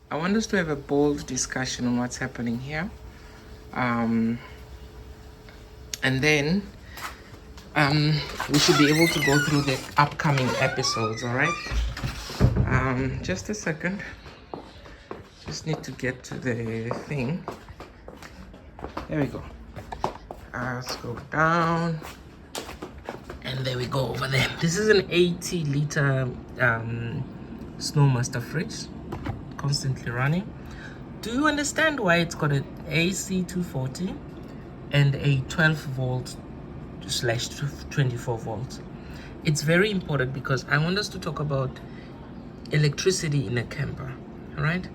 I want us to have a bold discussion on what's happening here. And then we should be able to go through the upcoming episodes, all right? Just a second. Just need to get to the thing. There we go. Let's go down. And there we go over there. This is an 80-liter Snowmaster fridge, constantly running. Do you understand why it's got an AC 240 and a 12 volt slash 24 volts? It's very important because I want us to talk about electricity in a camper. All right,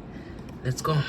let's go.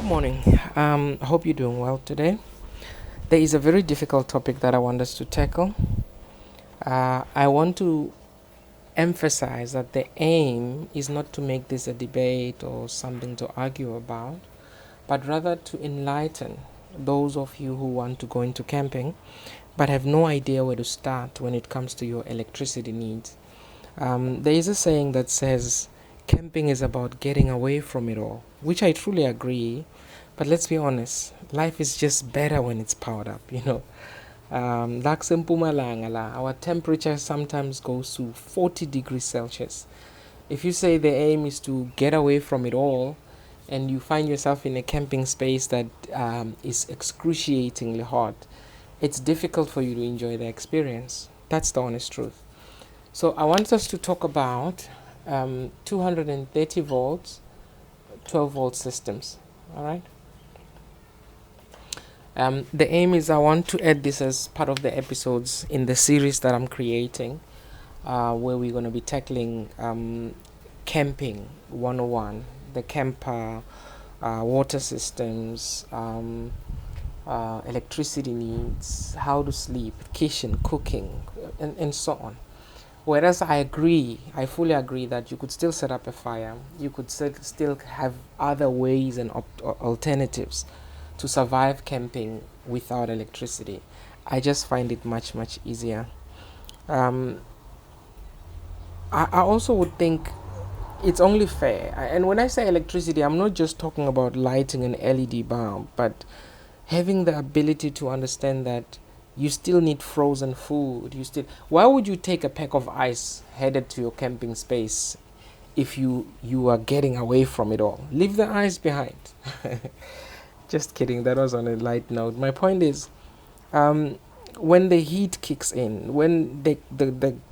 Morning. I hope you're doing well today. There is a very difficult topic that I want us to tackle. I want to emphasize that the aim is not to make this a debate or something to argue about, but rather to enlighten those of you who want to go into camping but have no idea where to start when it comes to your electricity needs. There is a saying that says camping is about getting away from it all, which I truly agree. But let's be honest, life is just better when it's powered up, Like in Mpumalanga, our temperature sometimes goes to 40 degrees Celsius. If you say the aim is to get away from it all and you find yourself in a camping space that is excruciatingly hot, it's difficult for you to enjoy the experience. That's the honest truth. So I want us to talk about 230 volts, 12 volt systems. All right. The aim is I want to add this as part of the episodes in the series that I'm creating, where we're going to be tackling camping 101, the camper, water systems, electricity needs, how to sleep, kitchen, cooking, and so on. Whereas I fully agree that you could still set up a fire, you could still have other ways and alternatives to survive camping without electricity. I just find it much, much easier. I also would think it's only fair. And when I say electricity, I'm not just talking about lighting an LED bulb, but having the ability to understand that you still need frozen food. Why would you take a pack of ice headed to your camping space if you are getting away from it all? Leave the ice behind. Just kidding, that was on a light note. My point is, when the heat kicks in, when the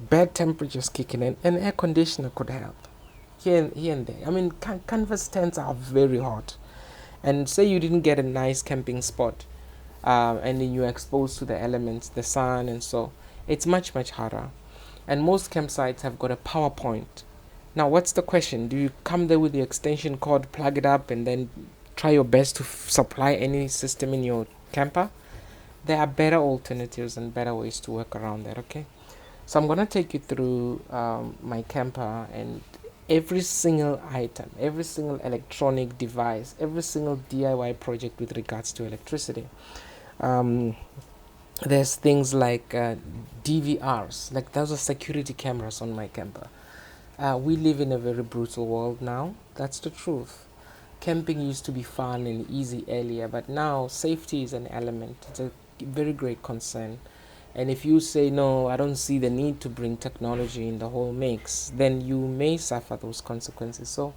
bad temperatures kick in, an air conditioner could help here and there. I mean, canvas tents are very hot, and say you didn't get a nice camping spot, and then you're exposed to the elements, the sun, and so it's much, much harder. And most campsites have got a power point. Now, what's the question? Do you come there with the extension cord, plug it up, and then try your best to supply any system in your camper? There are better alternatives and better ways to work around that, okay? So I'm going to take you through my camper and every single item, every single electronic device, every single DIY project with regards to electricity. There's things like DVRs, like those are security cameras on my camper. We live in a very brutal world now. That's the truth. Camping used to be fun and easy earlier, but now safety is an element. It's a very great concern. And if you say, no, I don't see the need to bring technology in the whole mix, then you may suffer those consequences. So,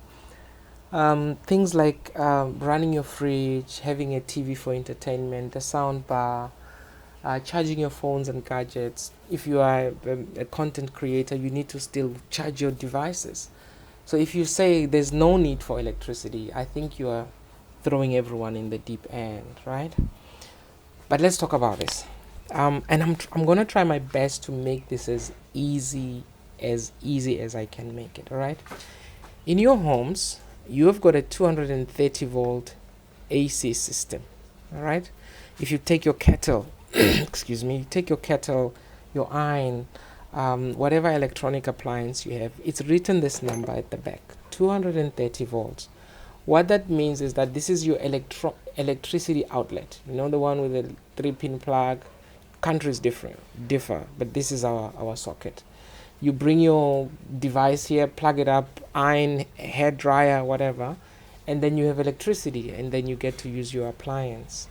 things like running your fridge, having a TV for entertainment, a sound bar, charging your phones and gadgets. If you are a content creator, you need to still charge your devices. So if you say there's no need for electricity, I think you are throwing everyone in the deep end, right? But let's talk about this. And I'm gonna try my best to make this as easy as I can make it. All right. In your homes, you have got a 230 volt AC system. All right. If you take your kettle, excuse me, take your kettle, your iron, whatever electronic appliance you have, it's written this number at the back, 230 volts. What that means is that this is your electricity outlet. You know, the one with the 3-pin plug. Countries differ, but this is our socket. You bring your device here, plug it up, iron, hair dryer, whatever, and then you have electricity, and then you get to use your appliance.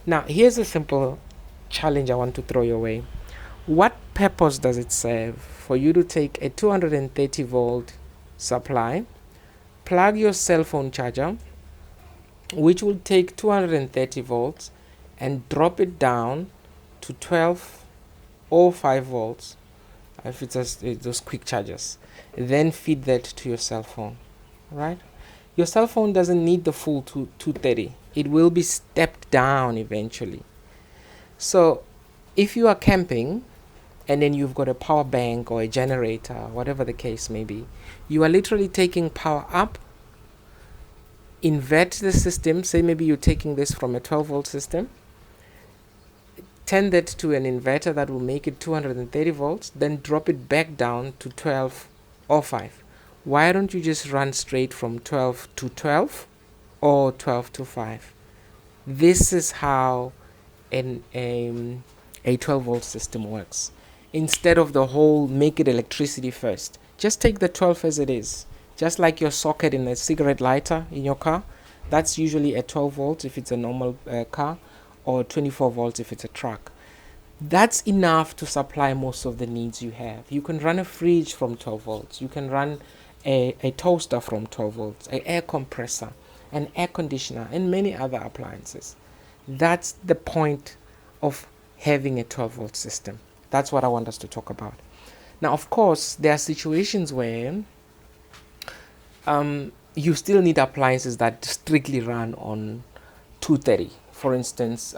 Now, here's a simple challenge I want to throw your way. What purpose does it serve for you to take a 230 volt supply, plug your cell phone charger, which will take 230 volts, and drop it down to 12 or 5 volts if it's those quick chargers, then feed that to your cell phone, right? Your cell phone doesn't need the full 230. It will be stepped down eventually. So if you are camping and then you've got a power bank or a generator, whatever the case may be, you are literally taking power up, invert the system. Say maybe you're taking this from a 12 volt system, turn that to an inverter that will make it 230 volts, then drop it back down to 12 or 5. Why don't you just run straight from 12 to 12 or 12 to 5? This is how a 12 volt system works. Instead of the whole make it electricity first, just take the 12 as it is. Just like your socket in a cigarette lighter in your car, that's usually a 12 volts if it's a normal car, or 24 volts if it's a truck. That's enough to supply most of the needs you have. You can run a fridge from 12 volts. You can run a toaster from 12 volts, an air compressor, an air conditioner, and many other appliances. That's the point of having a 12 volt system. That's what I want us to talk about. Now, of course, there are situations where you still need appliances that strictly run on 230. For instance,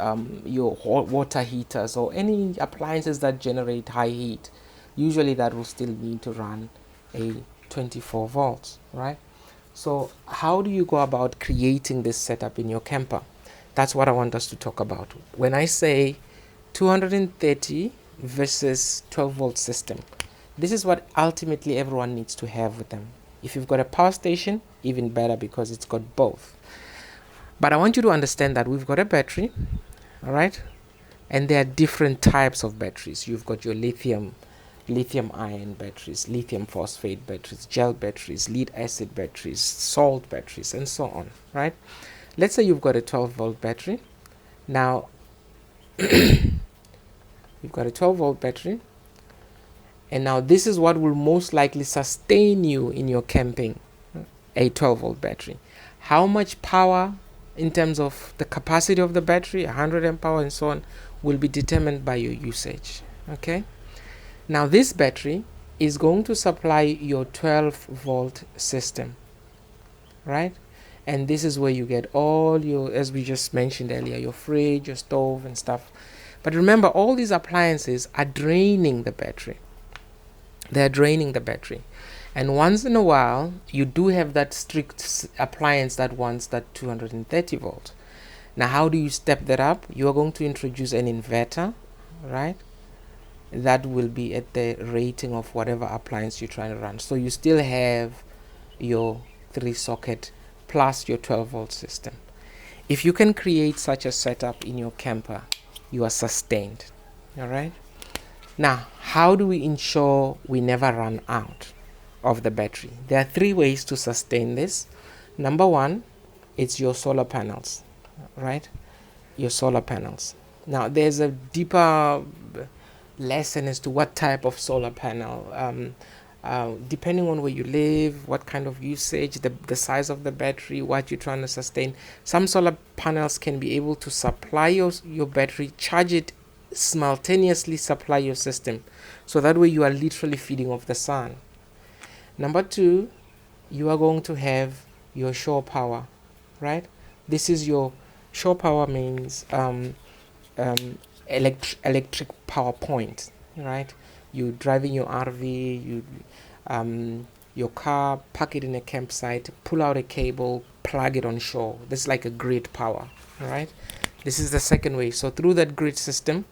your water heaters or any appliances that generate high heat, usually that will still need to run a 24 volts, right? So how do you go about creating this setup in your camper? That's what I want us to talk about. When I say 230 versus 12 volt system, this is what ultimately everyone needs to have with them. If you've got a power station, even better because it's got both. But I want you to understand that we've got a battery, all right? And there are different types of batteries. You've got your lithium ion batteries, lithium phosphate batteries, gel batteries, lead acid batteries, salt batteries, and so on, right? Let's say you've got a 12 volt battery. Now, you've got a 12 volt battery. And now this is what will most likely sustain you in your camping, a 12 volt battery. How much power in terms of the capacity of the battery, 100 amp hour and so on, will be determined by your usage, okay? Now this battery is going to supply your 12 volt system, right? And this is where you get all your, as we just mentioned earlier, your fridge, your stove and stuff. But remember, all these appliances are draining the battery. They're draining the battery. And once in a while, you do have that strict appliance that wants that 230 volt. Now, how do you step that up? You are going to introduce an inverter, right? That will be at the rating of whatever appliance you're trying to run. So you still have your 3-socket plus your 12 volt system. If you can create such a setup in your camper, you are sustained, all right? Now, how do we ensure we never run out? of the battery. There are three ways to sustain this. Number one, it's your solar panels, right? Your solar panels. Now, there's a deeper lesson as to what type of solar panel. Depending on where you live, what kind of usage, the size of the battery, what you're trying to sustain. Some solar panels can be able to supply your battery, charge it simultaneously, supply your system. So that way you are literally feeding off the sun. Number two, you are going to have your shore power, right? This is your shore power means electric power point, right? You driving your RV, your car, park it in a campsite, pull out a cable, plug it on shore. This is like a grid power, right? This is the second way. So through that grid system,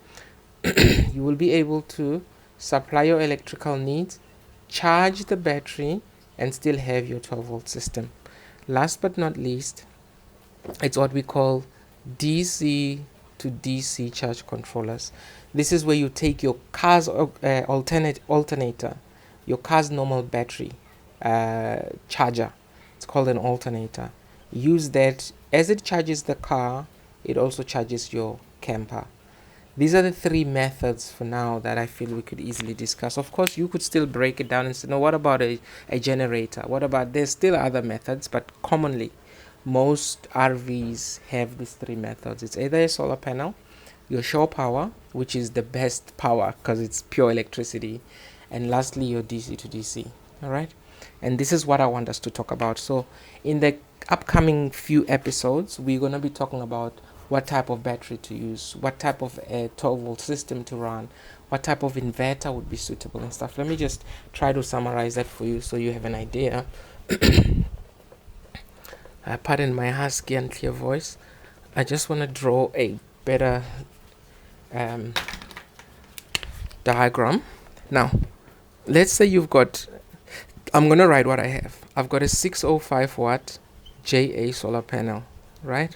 you will be able to supply your electrical needs, charge the battery, and still have your 12-volt system. Last but not least, it's what we call DC to DC charge controllers. This is where you take your car's alternator, your car's normal battery charger. It's called an alternator. Use that as it charges the car, it also charges your camper. These are the three methods for now that I feel we could easily discuss. Of course, you could still break it down and say, no, what about a generator? What about, there's still other methods, but commonly, most RVs have these three methods. It's either a solar panel, your shore power, which is the best power because it's pure electricity, and lastly, your DC to DC. All right? And this is what I want us to talk about. So in the upcoming few episodes, we're going to be talking about what type of battery to use, what type of 12-volt system to run, what type of inverter would be suitable and stuff. Let me just try to summarize that for you so you have an idea. Pardon my husky and clear voice. I just want to draw a better diagram. Now, let's say you've got, I'm going to write what I have. I've got a 605 watt JA solar panel, right?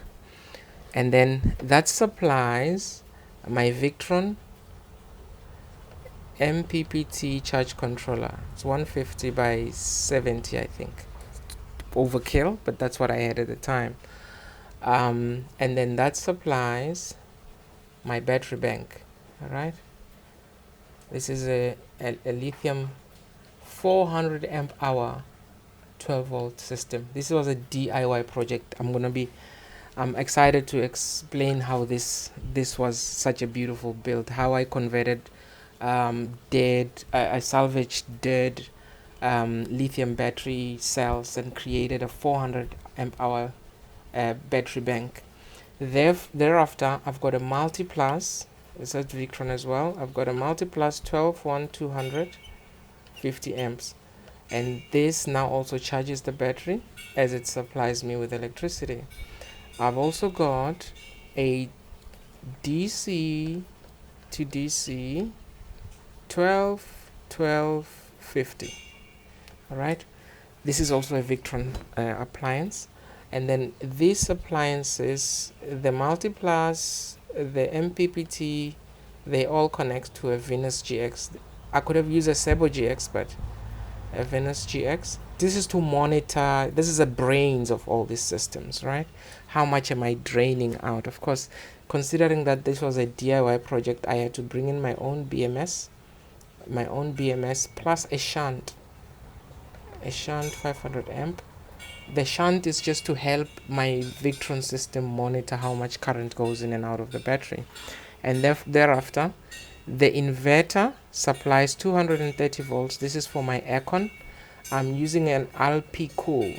And then that supplies my Victron MPPT charge controller. It's 150 by 70, I think. Overkill, but that's what I had at the time. And then that supplies my battery bank. All right. This is a lithium 400 amp hour 12 volt system. This was a DIY project. I'm excited to explain how this was such a beautiful build, how I converted I salvaged dead lithium battery cells and created a 400 amp hour battery bank. Thereafter, I've got a MultiPlus. It's at Victron as well. I've got a MultiPlus 12-1-200 50 amps, and this now also charges the battery as it supplies me with electricity. I've also got a DC to DC 12-12-50. All right, this is also a Victron appliance. And then these appliances, the MultiPlus, the MPPT, they all connect to a Venus GX. I could have used a Sebo GX, but a Venus GX. This is to monitor, this is the brains of all these systems, right? How much am I draining out? Of course, considering that this was a DIY project, I had to bring in my own BMS plus a shunt 500 amp. The shunt is just to help my Victron system monitor how much current goes in and out of the battery. And thereafter, the inverter supplies 230 volts. This is for my aircon. I'm using an Alpicool.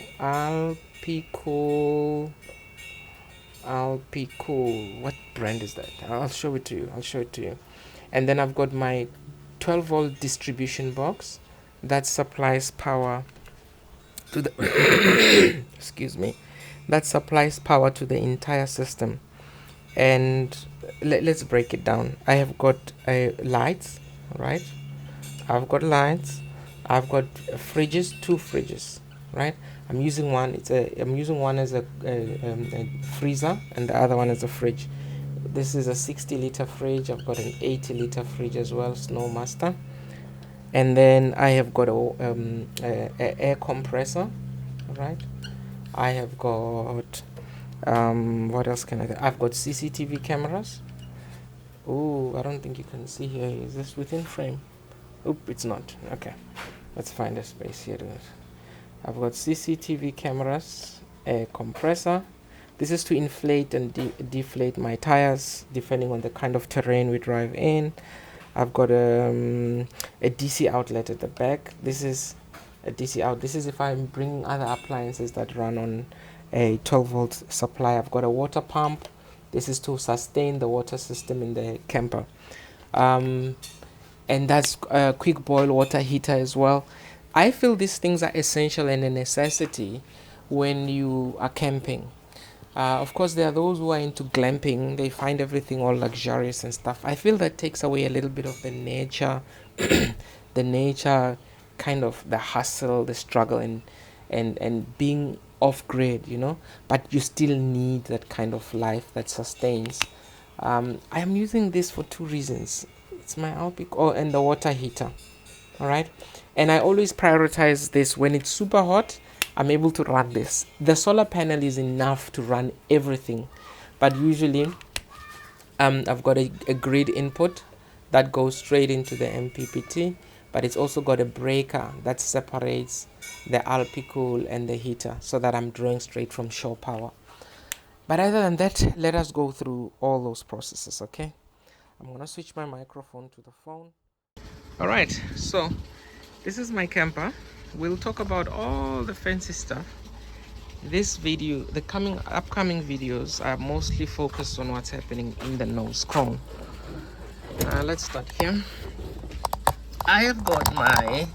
What brand is that? I'll show it to you. And then I've got my 12 volt distribution box that supplies power to the excuse me, that supplies power to the entire system. And let's break it down. I have got lights, right? I've got lights. I've got fridges, 2 fridges, right? I'm using one as a freezer, and the other one is a fridge. This is a 60 liter fridge. I've got an 80 liter fridge as well, Snowmaster. And then I have got a air compressor, right? I have got what else can I've got CCTV cameras. Oh, I don't think you can see here. Is this within frame? Oop, it's not. Okay, let's find a space here. I've got CCTV cameras, a compressor. This is to inflate and deflate my tires depending on the kind of terrain we drive in. I've got a DC outlet at the back. This is a DC out. This is if I'm bringing other appliances that run on a 12-volt supply. I've got a water pump. This is to sustain the water system in the camper. And that's a quick boil water heater as well. I feel these things are essential and a necessity when you are camping. Of course, there are those who are into glamping. They find everything all luxurious and stuff. I feel that takes away a little bit of the nature, the nature, kind of the hustle, the struggle, and being off grid, you know. But you still need that kind of life that sustains. I am using this for two reasons. It's my Alpic, and the water heater. All right, and I always prioritize this when it's super hot. I'm able to run this. The solar panel is enough to run everything, but usually I've got a grid input that goes straight into the MPPT, but it's also got a breaker that separates the Alpicool and the heater so that I'm drawing straight from shore power. But other than that, let us go through all those processes, okay? I'm gonna switch my microphone to the phone. All right, so this is my camper. We'll talk about all the fancy stuff. This video, the upcoming videos are mostly focused on what's happening in the nose cone. Let's start here. I have got my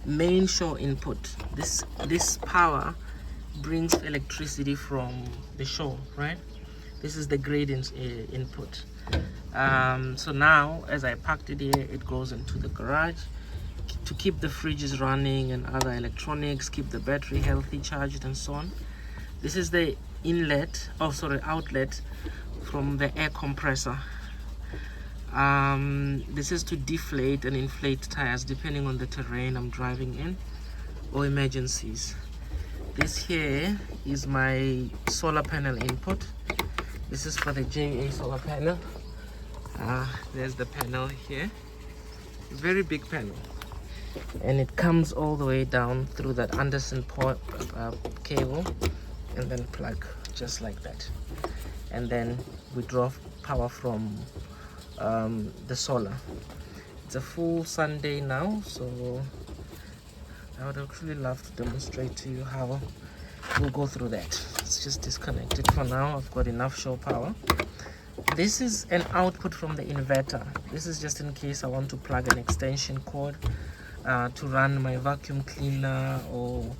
main shore input. This power brings electricity from the shore, right? This is the gradient input. So now, as I packed it here, it goes into the garage to keep the fridges running and other electronics, keep the battery healthy, charged, and so on. This is the outlet from the air compressor. This is to deflate and inflate tires depending on the terrain I'm driving in or emergencies. This here is my solar panel input. This is for the JA solar panel. There's the panel here, very big panel, and it comes all the way down through that Anderson cable and then plug just like that, and then we draw power from the solar. It's a full Sunday now, so I would actually love to demonstrate to you how we'll go through that. Let's just disconnect it for now. I've got enough show power. This is an output from the inverter. This is just in case I want to plug an extension cord to run my vacuum cleaner or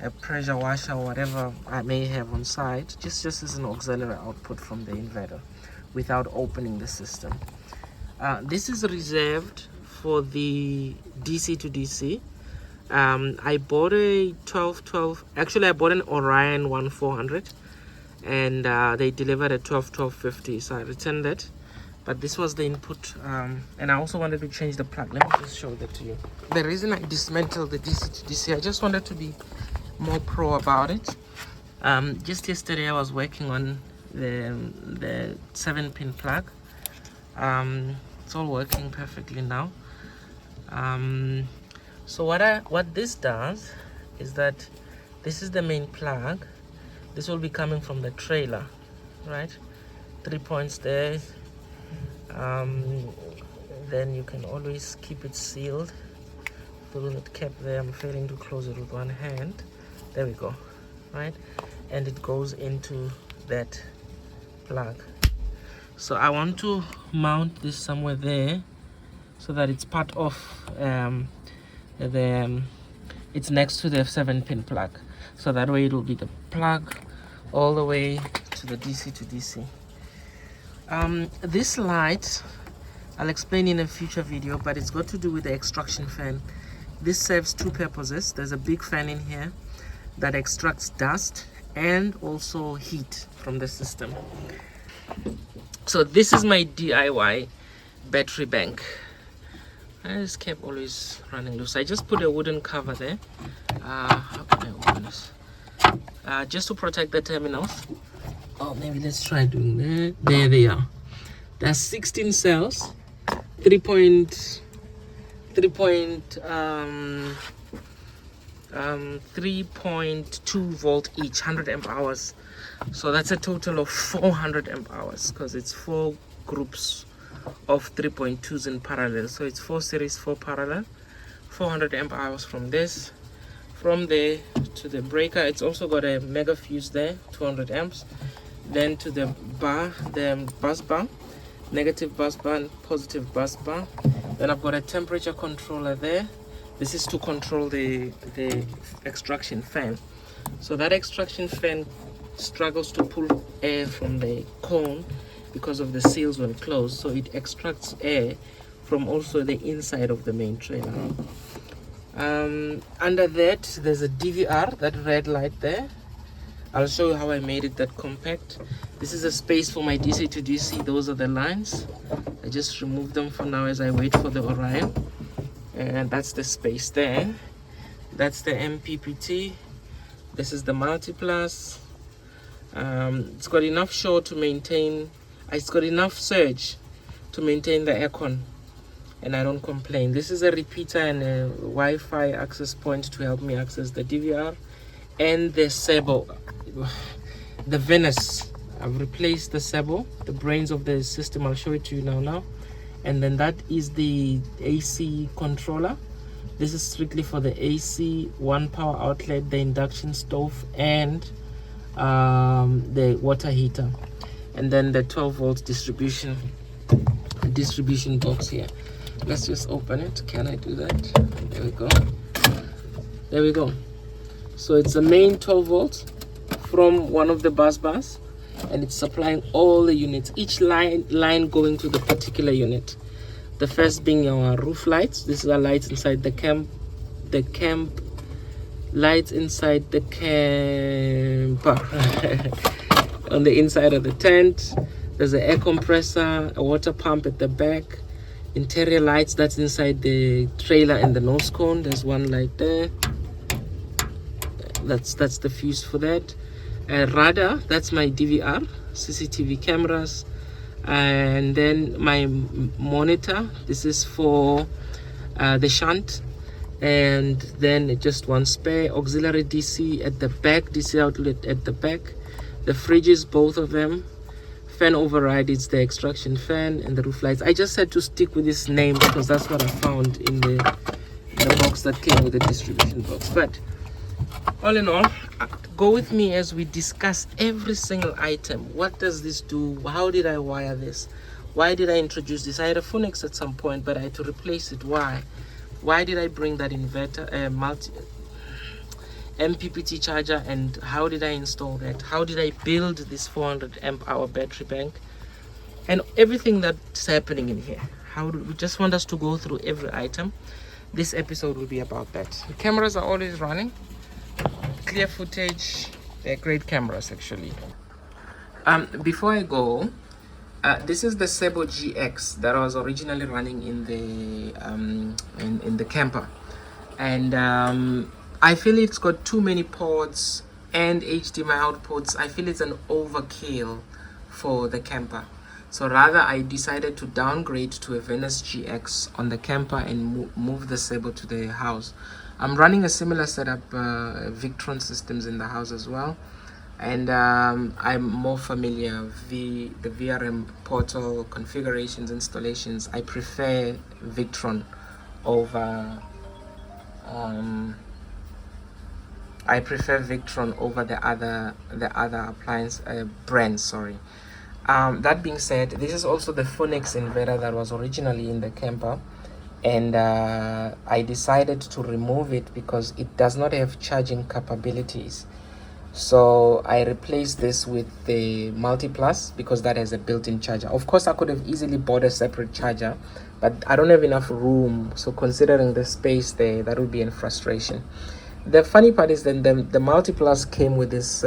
a pressure washer or whatever I may have on site, just as an auxiliary output from the inverter without opening the system. This is reserved for the DC to DC. I bought a 1212, actually I bought an Orion 1400, and they delivered a 1250, so I returned that. But this was the input, and I also wanted to change the plug. Let me just show that to you. The reason I dismantled the DC to DC, I just wanted to be more pro about it. Just yesterday I was working on the 7-pin plug. It's all working perfectly now. So what this does is that this is the main plug. This will be coming from the trailer, right? 3 points there. Then you can always keep it sealed through that cap there. I'm failing to close it with one hand. There we go, right? And it goes into that plug. So I want to mount this somewhere there so that it's part of it's next to the 7-pin plug, so that way it will be the plug all the way to the DC to DC. This light I'll explain in a future video, but it's got to do with the extraction fan. This serves two purposes. There's a big fan in here that extracts dust and also heat from the system. So this is my DIY battery bank. This cap always running loose. I just put a wooden cover there. How can I open this? Just to protect the terminals. Oh, maybe let's try doing that. There they are. There's 16 cells, 3.2 volt each, 100 amp hours. So that's a total of 400 amp hours because it's 4 groups of 3.2s in parallel. So it's 4 series, 4 parallel, 400 amp hours from this. From there to the breaker, it's also got a mega fuse there, 200 amps. Then to the bar, the bus bar, negative bus bar and positive bus bar. Then I've got a temperature controller there. This is to control the extraction fan. So that extraction fan struggles to pull air from the cone because of the seals when closed. So it extracts air from also the inside of the main trailer. Under that, there's a DVR, that red light there. I'll show you how I made it that compact. This is a space for my DC to DC. Those are the lines. I just remove them for now as I wait for the Orion. And that's the space there. That's the MPPT. This is the MultiPlus. It's got enough show to maintain, it's got enough surge to maintain the aircon, and I don't complain. This is a repeater and a Wi-Fi access point to help me access the DVR and the Sebo, the Venus. I've replaced the Sebo, the brains of the system. I'll show it to you now. And then that is the AC controller. This is strictly for the AC, one power outlet, the induction stove, and the water heater. And then the 12 volts distribution box here. Let's just open it. Can I do that? There we go. There we go. So it's the main 12 volts from one of the bus bars, and it's supplying all the units, each line going to the particular unit. The first being our roof lights. These are lights inside the camp lights inside the camper. On the inside of the tent, there's an air compressor, a water pump at the back, interior lights, that's inside the trailer and the nose cone. There's one light there. That's the fuse for that. Radar, that's my DVR, CCTV cameras. And then my monitor, this is for the shunt. And then just one spare auxiliary DC at the back, DC outlet at the back. The fridges, both of them. Fan override, it's the extraction fan, and the roof lights. I just had to stick with this name because that's what I found in the box that came with the distribution box. But all in all, go with me as we discuss every single item. What does this do? How did I wire this? Why did I introduce this? I had a Phoenix at some point, but I had to replace it. Why did I bring that inverter, MPPT charger, and how did I install that? How did I build this 400 amp hour battery bank? And everything that's happening in here. We just want us to go through every item. This episode will be about that. The cameras are always running. Clear footage. They're great cameras actually. Before I go, this is the Sebo GX that was originally running in the camper, and I feel it's got too many ports and HDMI outputs. I feel it's an overkill for the camper. So rather, I decided to downgrade to a Venus GX on the camper and move the Sebo to the house. I'm running a similar setup, Victron systems in the house as well. And I'm more familiar with the VRM portal configurations, installations. I prefer Victron over the other appliance brands. Sorry. That being said, this is also the Phoenix inverter that was originally in the camper, and I decided to remove it because it does not have charging capabilities. So I replaced this with the MultiPlus because that has a built-in charger. Of course, I could have easily bought a separate charger, but I don't have enough room. So considering the space there, that would be a frustration. The funny part is then the MultiPlus came with this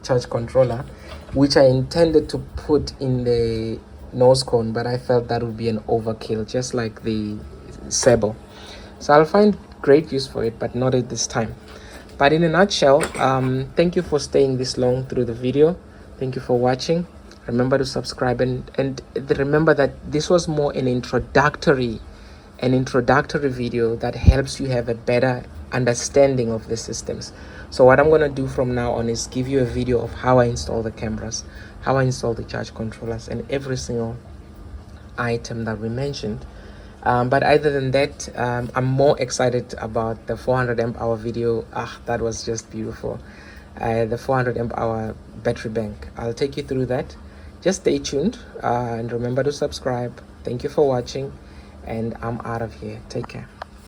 charge controller, which I intended to put in the nose cone, but I felt that would be an overkill, just like the disable. So I'll find great use for it, but not at this time. But in a nutshell, thank you for staying this long through the video. Thank you for watching. Remember to subscribe, and remember that this was more an introductory video that helps you have a better understanding of the systems. So what I'm going to do from now on is give you a video of how I install the cameras, how I install the charge controllers, and every single item that we mentioned. But other than that, I'm more excited about the 400 amp hour video. That was just beautiful. The 400 amp hour battery bank, I'll take you through that. Just stay tuned, and remember to subscribe. Thank you for watching, and I'm out of here. Take care.